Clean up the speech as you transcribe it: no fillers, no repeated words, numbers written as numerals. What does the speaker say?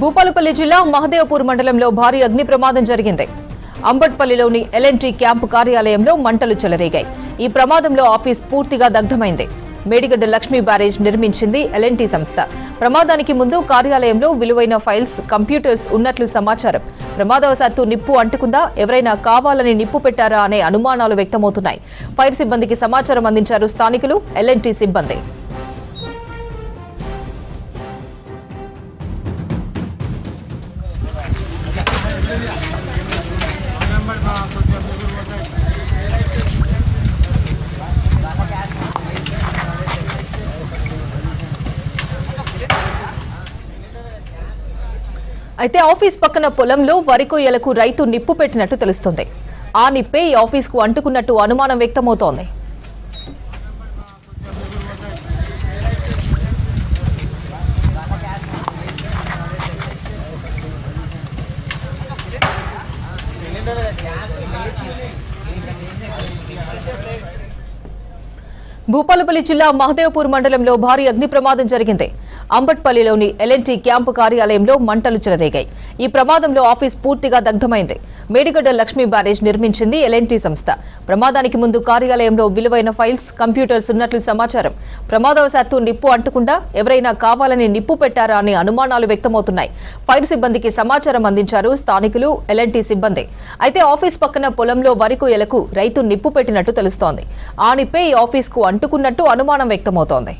భూపాలపల్లి జిల్లా మహదేవ్పూర్ మండలంలో భారీ అగ్ని ప్రమాదం జరిగింది. అంబట్పల్లిలోని ఎల్ఎన్టీ క్యాంపు కార్యాలయంలో మంటలు చెలరేగాయి. ఈ ప్రమాదంలో ఆఫీస్ పూర్తిగా దగ్ధమైంది. మేడిగడ్డ లక్ష్మీ బ్యారేజ్ నిర్మించింది ఎల్ఎన్టీ సంస్థ. ప్రమాదానికి ముందు కార్యాలయంలో విలువైన ఫైల్స్, కంప్యూటర్స్ ఉన్నట్లు సమాచారం. ప్రమాదవశాత్తు నిప్పు అంటుకుందా, ఎవరైనా కావాలని నిప్పు పెట్టారా అనే అనుమానాలు వ్యక్తమవుతున్నాయి. ఫైర్ సిబ్బందికి సమాచారం అందించారు స్థానికులు, ఎల్ఎన్టీ సిబ్బంది. అయితే ఆఫీస్ పక్కన పొలంలో వరి కొయ్యలకు రైతు నిప్పు పెట్టినట్టు తెలుస్తుంది. ఆ నిప్పే ఈ ఆఫీస్కు అంటుకున్నట్టు అనుమానం వ్యక్తమవుతోంది. భూపాలపల్లి జిల్లా మహదేవ్పూర్ మండలంలో భారీ అగ్ని ప్రమాదం జరిగింది. అంబట్పల్లిలోని ఎల్ఎన్టీ క్యాంపు కార్యాలయంలో మంటలు చెలరేగాయి. ఈ ప్రమాదంలో ఆఫీస్ పూర్తిగా దగ్ధమైంది. మేడిగడ్డ లక్ష్మీ బ్యారేజ్ నిర్మించింది ఎల్ఎన్టీ సంస్థ. ప్రమాదానికి ముందు కార్యాలయంలో విలువైన ఫైల్స్, కంప్యూటర్స్ ఉన్నట్లు సమాచారం. ప్రమాదవశాత్తు నిప్పు అంటుకుండా ఎవరైనా కావాలని నిప్పు పెట్టారా అనే అనుమానాలు వ్యక్తమవుతున్నాయి. ఫైర్ సిబ్బందికి సమాచారం అందించారు స్థానికులు, ఎల్ఎన్టీ సిబ్బంది. అయితే ఆఫీస్ పక్కన పొలంలో వరి కొయ్యలకు రైతు నిప్పు పెట్టినట్టు తెలుస్తోంది. ఆ నిప్పే ఈ ఆఫీస్కు అంటుకున్నట్టు అనుమానం వ్యక్తమవుతోంది.